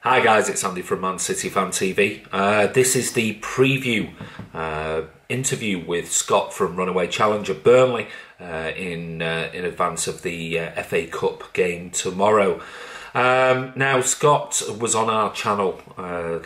Hi guys, it's Andy from Man City Fan TV. This is the preview interview with Scott from Runaway Challenge at Burnley in advance of the FA Cup game tomorrow. Now, Scott was on our channel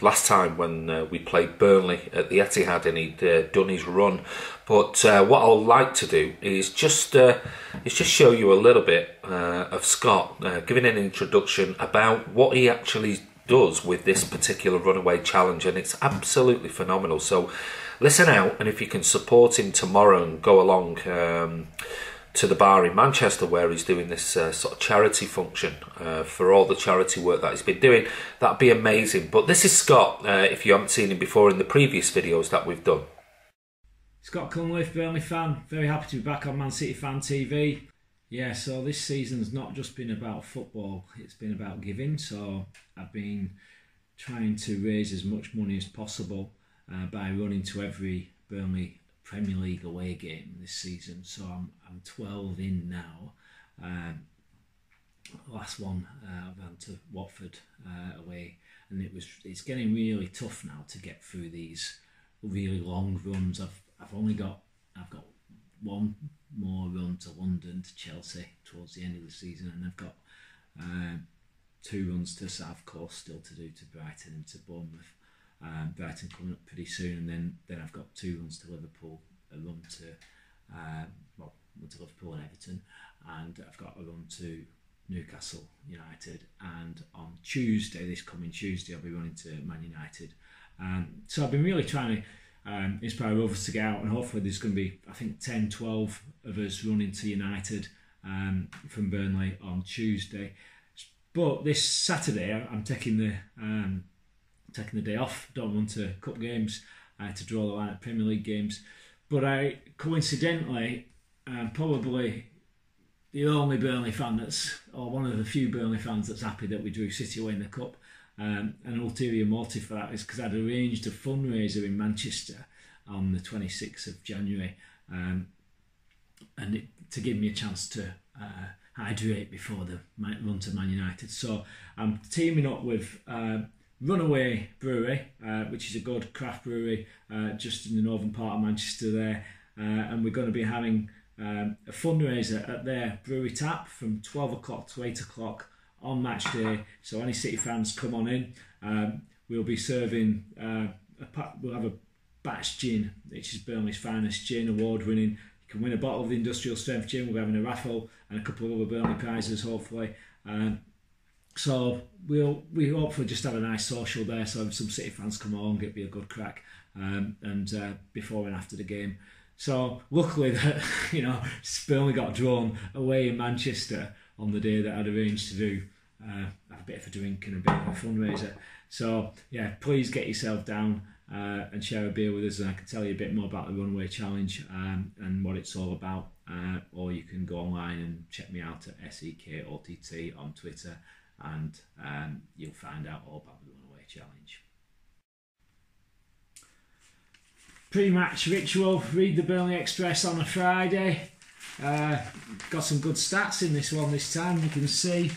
last time when we played Burnley at the Etihad, and he'd done his run. But what I'd like to do is just show you a little bit of Scott giving an introduction about what he actually does with this particular Runaway Challenge, and it's absolutely phenomenal. So listen out, and if you can support him tomorrow and go along to the bar in Manchester where he's doing this sort of charity function for all the charity work that he's been doing, that'd be amazing. But this is Scott, if you haven't seen him before in the previous videos that we've done. Scott Cunliffe, Burnley fan, very happy to be back on Man City Fan TV. Yeah, so this season's not just been about football, it's been about giving. So I've been trying to raise as much money as possible by running to every Burnley Premier League away game this season. So I'm 12 in now. Last one I ran to Watford away, and it's getting really tough now to get through these really long runs. I've got one more run to London, to Chelsea towards the end of the season, and I've got 2 runs to South Coast still to do, to Brighton and to Bournemouth. Brighton coming up pretty soon, and then I've got 2 runs to Liverpool, a run to Liverpool and Everton, and I've got a run to Newcastle United, and on Tuesday, this coming Tuesday, I'll be running to Man United. So I've been really trying to inspire others to get out, and hopefully there's going to be, I think, 10, 12 of us running to United from Burnley on Tuesday. But this Saturday, I'm taking the day off. Don't run to cup games to draw the line at Premier League games. But I coincidentally, probably the only Burnley fan or one of the few Burnley fans that's happy that we drew City away in the cup. An ulterior motive for that is because I'd arranged a fundraiser in Manchester on the 26th of January, and to give me a chance to hydrate before the run to Man United. So I'm teaming up with Runaway Brewery, which is a good craft brewery just in the northern part of Manchester there, and we're going to be having a fundraiser at their brewery tap from 12 o'clock to 8 o'clock on match day. So any City fans, come on in. We'll be serving we'll have a batch gin, which is Burnley's finest gin, award winning. You can win a bottle of the industrial strength gin. We'll be having a raffle and a couple of other Burnley prizes, hopefully. So we hopefully just have a nice social there. So if some City fans come along, it'll be a good crack. And before and after the game. So luckily that Burnley got drawn away in Manchester on the day that I'd arranged to do have a bit of a drink and a bit of a fundraiser. So yeah, please get yourself down and share a beer with us, and I can tell you a bit more about the Runaway Challenge and what it's all about. Or you can go online and check me out at SEKOTT on Twitter, and you'll find out all about the Runaway Challenge. Pre-match ritual: read the Burnley Express on a Friday. Got some good stats in this one this time. You can see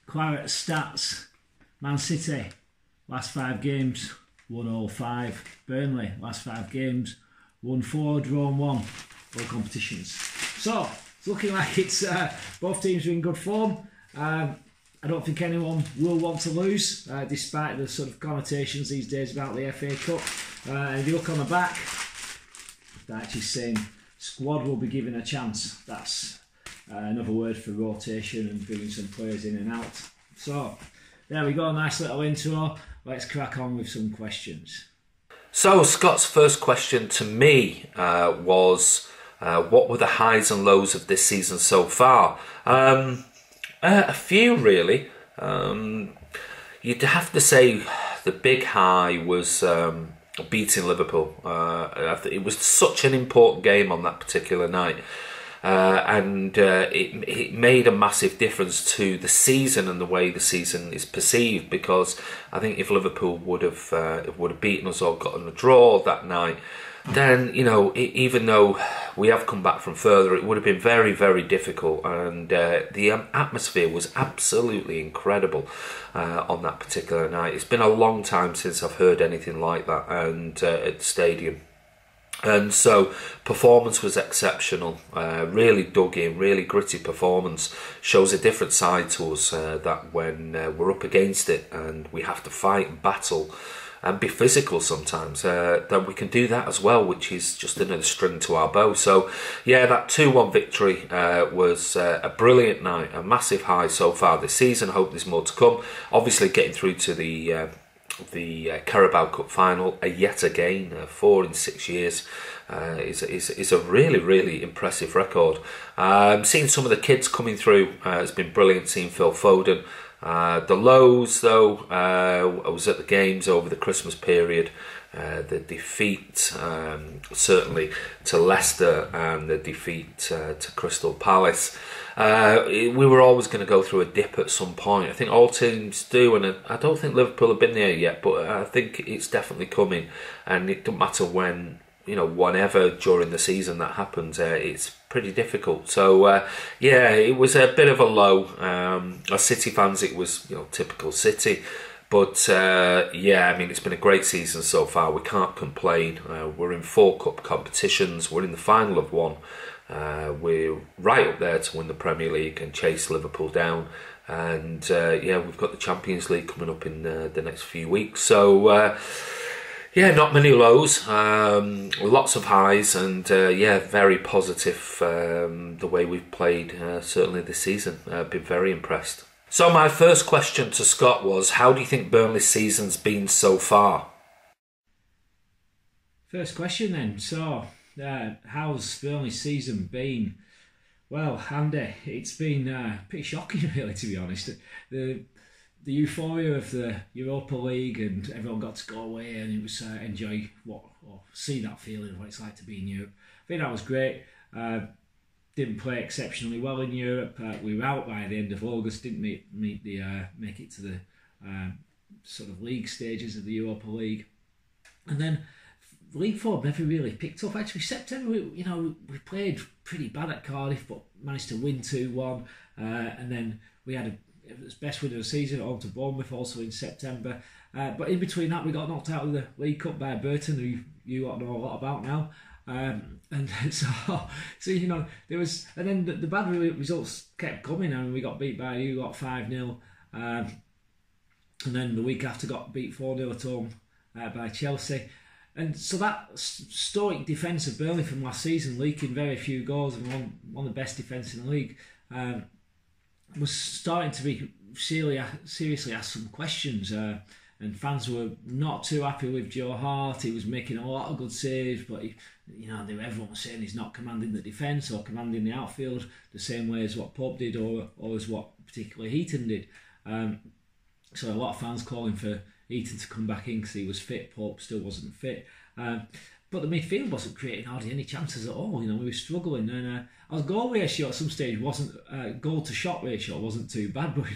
Claret stats. Man City last 5 games won all 5. Burnley last 5 games won 4, drawn 1, all competitions. So it's looking like it's both teams are in good form. I don't think anyone will want to lose, despite the sort of connotations these days about the FA Cup. And if you look on the back, they're actually saying squad will be given a chance. That's another word for rotation and bringing some players in and out. So there we go, nice little intro. Let's crack on with some questions. So Scott's first question to me was, what were the highs and lows of this season so far? A few, really. You'd have to say the big high was beating Liverpool. It was such an important game on that particular night, and it made a massive difference to the season and the way the season is perceived. Because I think if Liverpool would have beaten us or gotten a draw that night, then, even though we have come back from further, it would have been very, very difficult. And the atmosphere was absolutely incredible on that particular night. It's been a long time since I've heard anything like that and at the stadium. And so performance was exceptional, really dug in, really gritty performance, shows a different side to us that when we're up against it and we have to fight and battle and be physical sometimes, that we can do that as well, which is just another string to our bow. So yeah, that 2-1 victory was a brilliant night, a massive high so far this season. Hope there's more to come. Obviously getting through to the Carabao Cup final yet again, 4 in 6 years, is a really, really impressive record. Seeing some of the kids coming through has been brilliant. Seeing Phil Foden. The lows, though, I was at the games over the Christmas period. The defeat, certainly, to Leicester and the defeat to Crystal Palace. We were always going to go through a dip at some point. I think all teams do, and I don't think Liverpool have been there yet, but I think it's definitely coming. And it doesn't matter when, whenever during the season that happens, it's pretty difficult. So yeah, it was a bit of a low. As City fans, it was typical City. But yeah, I mean, it's been a great season so far. We can't complain. We're in 4 cup competitions. We're in the final of 1. We're right up there to win the Premier League and chase Liverpool down. And yeah, we've got the Champions League coming up in the next few weeks. So yeah, not many lows, lots of highs, and yeah, very positive the way we've played certainly this season. I've been very impressed. So my first question to Scott was, how do you think Burnley's season's been so far? First question then. So, how's Burnley's season been? Well, Andy, it's been pretty shocking, really, to be honest. The euphoria of the Europa League and everyone got to go away and it was enjoy or see that feeling of what it's like to be in Europe. I think that was great. Didn't play exceptionally well in Europe. We were out by the end of August. Didn't make it to the sort of league stages of the Europa League, and then league form never really picked up. Actually, September, we played pretty bad at Cardiff, but managed to win 2-1, and then we had it was best win of the season on to Bournemouth also in September. But in between that, we got knocked out of the League Cup by Burton, who you ought to know a lot about now. And so there was, and then the bad results kept coming, and we got beat by you, got 5-0, and then the week after got beat 4-0 at home by Chelsea. And so that stoic defence of Burnley from last season, leaking very few goals and one of the best defence in the league, was starting to be seriously asked some questions. And fans were not too happy with Joe Hart. He was making a lot of good saves, but everyone was saying he's not commanding the defence or commanding the outfield the same way as what Pope did or as what particularly Heaton did. So a lot of fans calling for Heaton to come back in because he was fit. Pope still wasn't fit. But the midfield wasn't creating hardly any chances at all. We were struggling, and our goal ratio at some stage wasn't goal to shot ratio wasn't too bad, but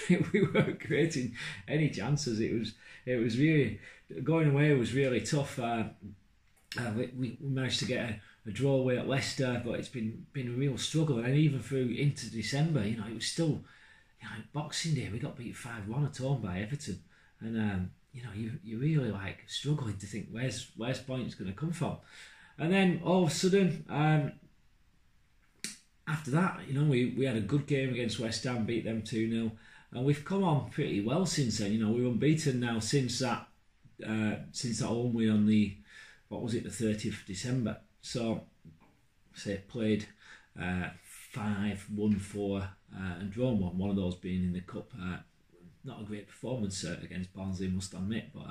we weren't creating any chances. It was really going away was really tough. We managed to get a draw away at Leicester, but it's been a real struggle, and even through into December, it was still Boxing Day we got beat 5-1 at home by Everton, and you're really struggling to think where's points going to come from. And then all of a sudden, after that, we had a good game against West Ham, beat them 2-0, and we've come on pretty well since then. We're unbeaten now since that home win on the 30th of December. So, played 5, won 4, and drawn 1. One of those being in the cup. Not a great performance against Barnsley, must admit, but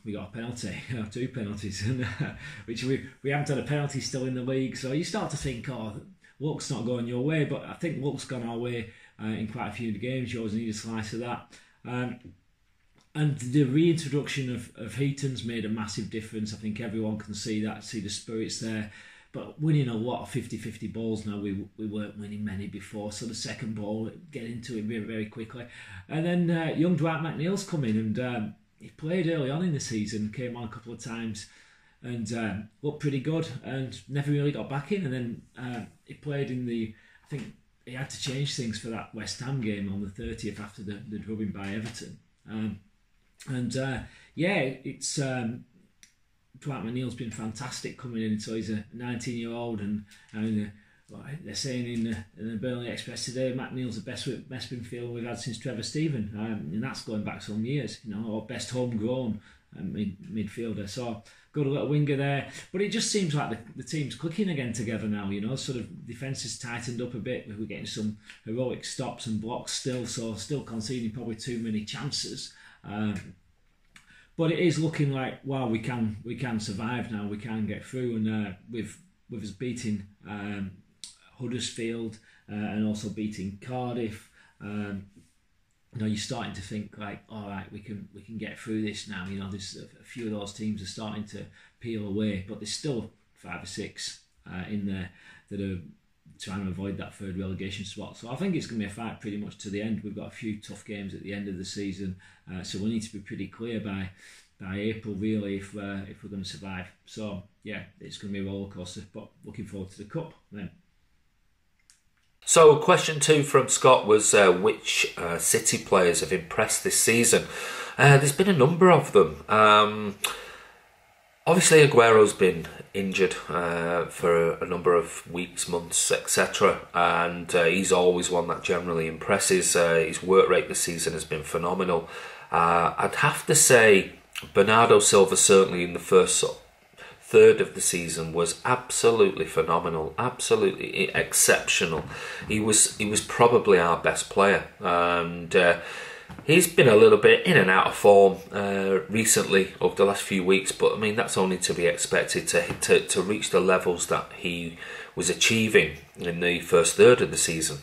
we got a penalty, 2 penalties, and which we haven't had a penalty still in the league. So you start to think, luck's not going your way, but I think luck's gone our way in quite a few of the games. You always need a slice of that. And the reintroduction of Heaton's made a massive difference. I think everyone can see that, see the spirits there. But winning a lot of 50-50 balls now, we weren't winning many before. So the second ball, get into it very, very quickly. And then young Dwight McNeil's come in, and he played early on in the season, came on a couple of times. and looked pretty good, and never really got back in. And then he played in I think he had to change things for that West Ham game on the 30th after the drubbing by Everton. It's Dwight McNeil's been fantastic coming in. So he's a 19-year-old, and they're saying in the Burnley Express today, McNeil's the best midfielder we've had since Trevor Steven, and that's going back some years, or best homegrown midfielder. So good little winger there, but it just seems like the team's clicking again together now. Sort of defence has tightened up a bit. We're getting some heroic stops and blocks still conceding probably too many chances. But it is looking like, wow, we can survive now. We can get through, and with us beating Huddersfield and also beating Cardiff, you're starting to think like, all right, we can get through this now. There's a few of those teams are starting to peel away, but there's still 5 or 6 in there that are trying to avoid that third relegation spot. So I think it's going to be a fight pretty much to the end. We've got a few tough games at the end of the season, so we need to be pretty clear by April, really, if we're going to survive. So yeah, it's going to be a roller coaster, but looking forward to the cup then. So question 2 from Scott was which City players have impressed this season? There's been a number of them. Obviously Aguero's been injured for a number of weeks, months, etc. And he's always one that generally impresses. His work rate this season has been phenomenal. I'd have to say Bernardo Silva, certainly in the first third of the season, was absolutely phenomenal, absolutely exceptional. He was probably our best player, and he's been a little bit in and out of form recently over the last few weeks, but I mean that's only to be expected to reach the levels that he was achieving in the first third of the season,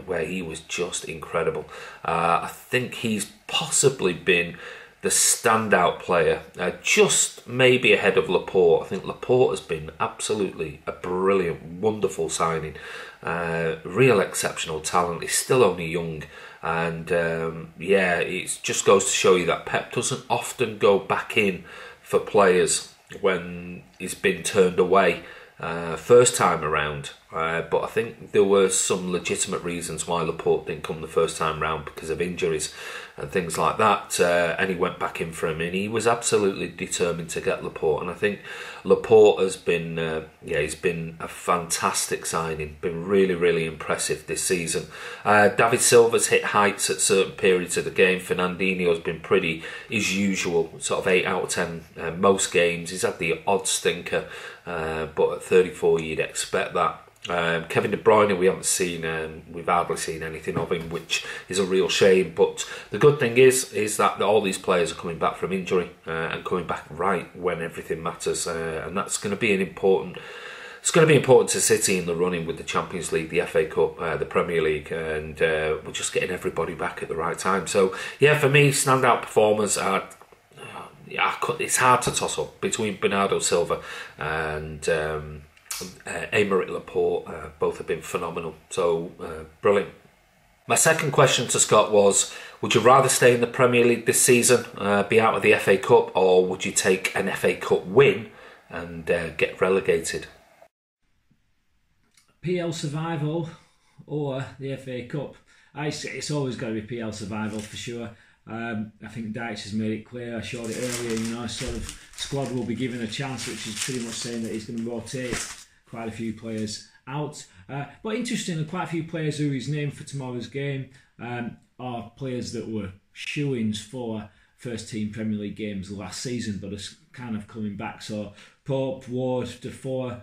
where he was just incredible. I think he's possibly been the standout player, just maybe ahead of Laporte. I think Laporte has been absolutely a brilliant, wonderful signing. Real exceptional talent. He's still only young. And it just goes to show you that Pep doesn't often go back in for players when he's been turned away first time around. But I think there were some legitimate reasons why Laporte didn't come the first time round, because of injuries and things like that, and he went back in for him, and he was absolutely determined to get Laporte. And I think Laporte has been he's been a fantastic signing, been really, really impressive this season. David Silva's hit heights at certain periods of the game. Fernandinho's been pretty his usual, sort of 8 out of 10 most games. He's had the odd stinker, but at 34 you'd expect that. Kevin De Bruyne, we've hardly seen anything of him, which is a real shame. But the good thing is that all these players are coming back from injury and coming back right when everything matters, and that's going to be important. It's going to be important to City in the running with the Champions League, the FA Cup, the Premier League, and we're just getting everybody back at the right time. So yeah, for me, standout performers are. It's hard to toss up between Bernardo Silva and Aymeric Laporte. Both have been phenomenal, so brilliant. My second question to Scott was, would you rather stay in the Premier League this season, be out of the FA Cup, or would you take an FA Cup win and get relegated? PL survival or the FA Cup? It's always got to be PL survival for sure. I think Dantzic has made it clear. I showed it earlier, sort of squad will be given a chance, which is pretty much saying that he's going to rotate quite a few players out. But interestingly, quite a few players who he's named for tomorrow's game are players that were shoo-ins for first team Premier League games last season, but are kind of coming back. So Pope, Ward, Defoe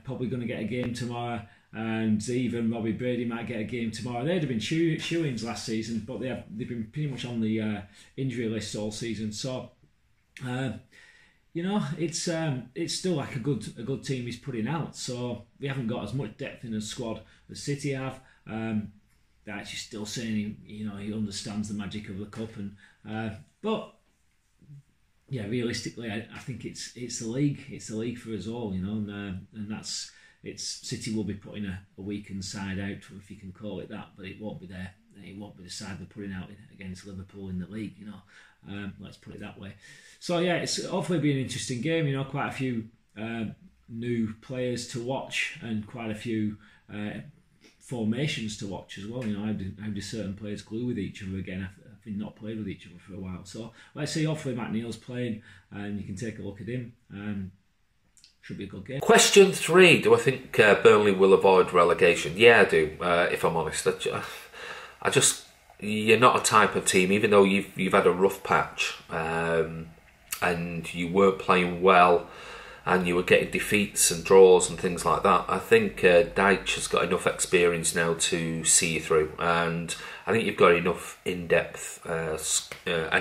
probably going to get a game tomorrow, and even Robbie Brady might get a game tomorrow. They'd have been shoo-ins last season, but they've been pretty much on the injury list all season. So it's still like a good team he's putting out. So we haven't got as much depth in the squad as City have. They're actually still saying he understands the magic of the cup, and but yeah, realistically, I think it's the league. It's the league for us all, and that's it's City will be putting a weakened side out, if you can call it that, but it won't be there. It won't be the side they're putting out against Liverpool in the league, let's put it that way. So yeah, it's hopefully be an interesting game. Quite a few new players to watch and quite a few formations to watch as well. How do certain players glue with each other again after not played with each other for a while? So let's see. Hopefully Matt Neal's playing and you can take a look at him. Should be a good game. Question 3: do I think Burnley will avoid relegation? Yeah, I do. If I'm honest, I just you're not a type of team. Even though you've had a rough patch and you weren't playing well, and you were getting defeats and draws and things like that, I think Dantzic has got enough experience now to see you through, and I think you've got enough an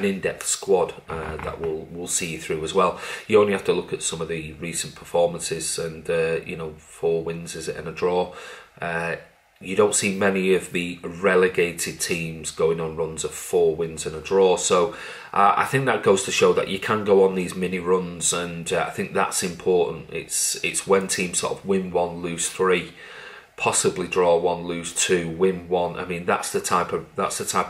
in-depth squad that will see you through as well. You only have to look at some of the recent performances, and 4 wins is it and a draw. You don't see many of the relegated teams going on runs of 4 wins and a draw. So I think that goes to show that you can go on these mini runs, and I think that's important. It's when teams sort of win 1, lose 3, possibly draw 1, lose 2, win 1. I mean, that's the type of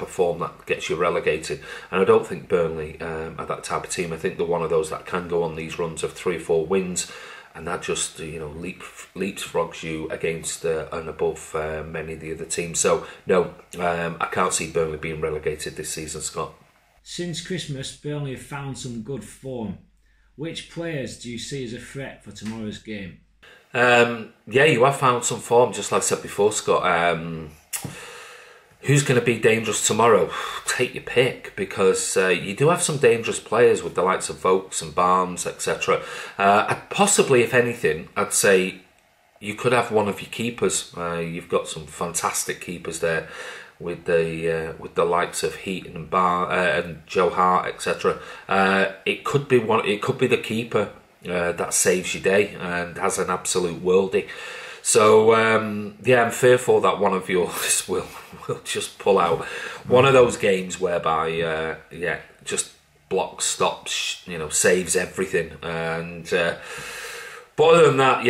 form that gets you relegated. And I don't think Burnley are that type of team. I think they're one of those that can go on these runs of 3 or 4 wins. And that just leapfrogs you against and above many of the other teams. So no, I can't see Burnley being relegated this season, Scott. Since Christmas, Burnley have found some good form. Which players do you see as a threat for tomorrow's game? Yeah, you have found some form, just like I said before, Scott. Who's going to be dangerous tomorrow? Take your pick, because you do have some dangerous players with the likes of Vokes and Barnes, etc. Possibly, if anything, I'd say you could have one of your keepers. You've got some fantastic keepers there with the likes of Heaton and and Joe Hart, etc. It could be one. It could be the keeper that saves your day and has an absolute worldie. So yeah, I'm fearful that one of yours will just pull out one of those games whereby just blocks, stops, saves everything. And but other than that,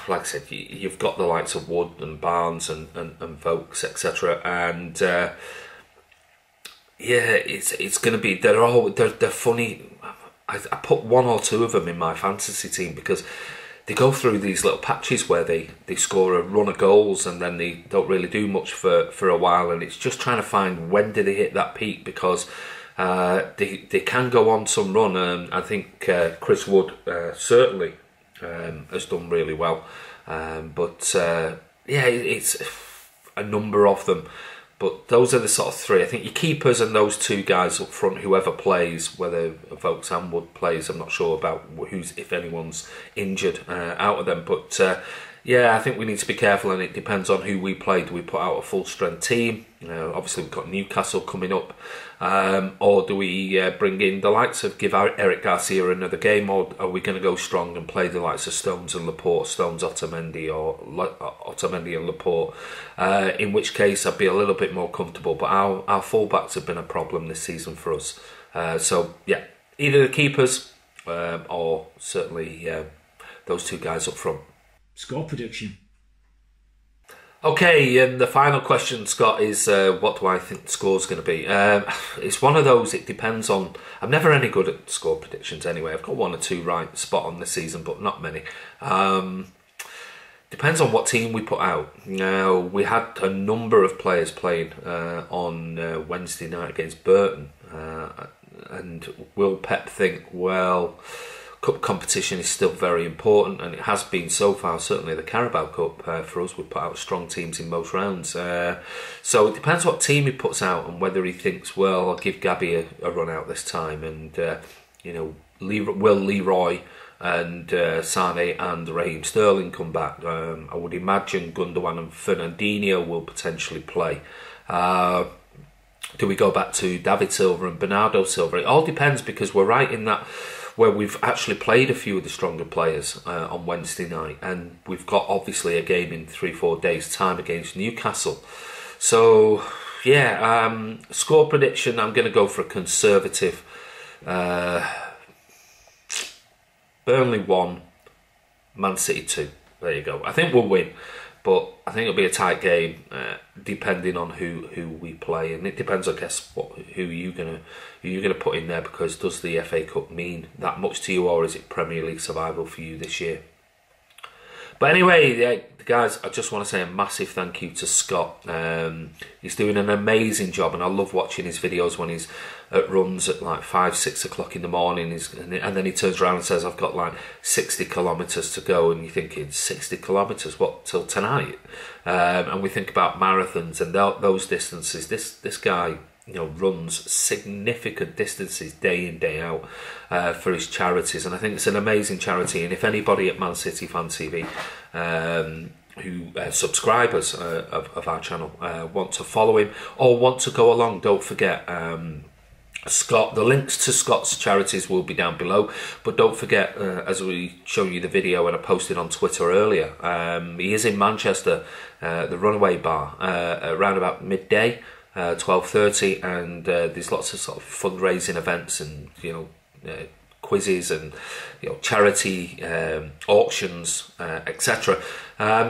like I said, you've got the likes of Wood and Barnes and Vokes, etc. And it's going to be they're funny. I put 1 or 2 of them in my fantasy team because they go through these little patches where they score a run of goals and then they don't really do much for a while, and it's just trying to find when do they hit that peak, because they can go on some run. And I think Chris Wood certainly has done really well, but it's a number of them. But those are the sort of 3. I think your keepers and those 2 guys up front, whoever plays, whether Vokes and Wood plays, I'm not sure about if anyone's injured out of them. But I think we need to be careful, and it depends on who we play. Do we put out a full strength team? Obviously we've got Newcastle coming up, or do we bring in the likes of give Eric Garcia another game, or are we going to go strong and play the likes of Stones and Laporte, Stones, Otamendi, or Otamendi and Laporte? In which case I'd be a little bit more comfortable. But our fullbacks have been a problem this season for us. So yeah, either the keepers or certainly those 2 guys up front. Score prediction. Okay, and the final question, Scott, is what do I think the score's going to be? It's one of those, it depends on... I'm never any good at score predictions anyway. I've got 1 or 2 right spot on this season, but not many. Depends on what team we put out. Now, we had a number of players playing on Wednesday night against Burton, and will Pep think, well... Cup competition is still very important, and it has been so far. Certainly the Carabao Cup for us, we put out strong teams in most rounds. So it depends what team he puts out and whether he thinks, well, I'll give Gabby a run out this time, and will Leroy and Sane and Raheem Sterling come back? I would imagine Gundogan and Fernandinho will potentially play. Do we go back to David Silva and Bernardo Silva? It all depends, because we're right in that where we've actually played a few of the stronger players on Wednesday night, and we've got obviously a game in 3-4 days' time against Newcastle. So yeah, score prediction, I'm going to go for a conservative Burnley 1, Man City 2. there you go. I think we'll win, but I think it'll be a tight game, depending on who we play, and it depends, I guess, who you're gonna put in there, because does the FA Cup mean that much to you, or is it Premier League survival for you this year? But anyway, guys, I just want to say a massive thank you to Scott. He's doing an amazing job, and I love watching his videos when he's at runs at like 5-6 o'clock in the morning. And then he turns around and says, I've got like 60 kilometres to go. And you're thinking, 60 kilometres, what, till tonight? And we think about marathons and those distances. This guy, you know, runs significant distances day in, day out for his charities, and I think it's an amazing charity. And if anybody at Man City Fan TV who subscribers of our channel want to follow him or want to go along, don't forget, Scott, the links to Scott's charities will be down below, but don't forget, as we showed you the video and I posted on Twitter earlier, he is in Manchester, the Runaway bar, around about midday, 12:30, and there's lots of sort of fundraising events and, you know, quizzes and, you know, charity auctions, etc.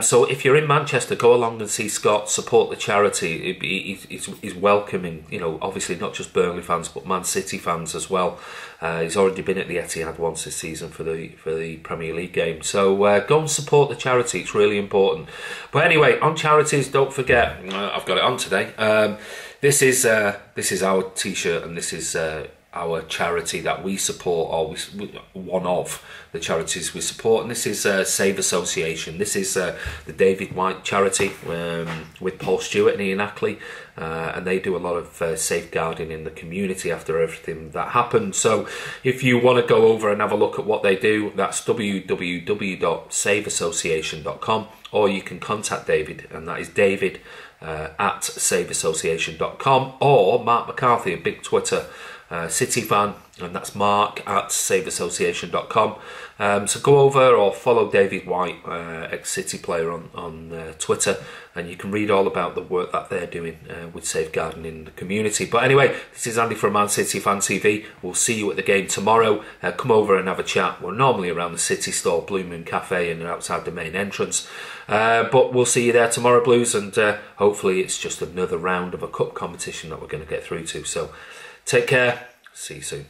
So if you're in Manchester, go along and see Scott, support the charity. He's welcoming, you know, obviously not just Burnley fans but Man City fans as well. He's already been at the Etihad once this season for the Premier League game. So go and support the charity. It's really important. But anyway, on charities, don't forget, I've got it on today. This is our T-shirt, and this is our charity that we support, or one of the charities we support, and this is Save Association. This is the David White charity with Paul Stewart and Ian Ackley, and they do a lot of safeguarding in the community after everything that happened. So if you want to go over and have a look at what they do, that's www.saveassociation.com, or you can contact David, and that is David at saveassociation.com, or Mark McCarthy, a big Twitter City fan, and that's Mark at saveassociation.com. So go over or follow David White, ex-City player, on Twitter, and you can read all about the work that they're doing with safeguarding in the community. But anyway, this is Andy from Man City Fan TV. We'll see you at the game tomorrow. Come over and have a chat. We're normally around the City Store, Blue Moon Cafe, and outside the main entrance. But we'll see you there tomorrow, Blues, and hopefully it's just another round of a cup competition that we're going to get through to. So take care. See you soon.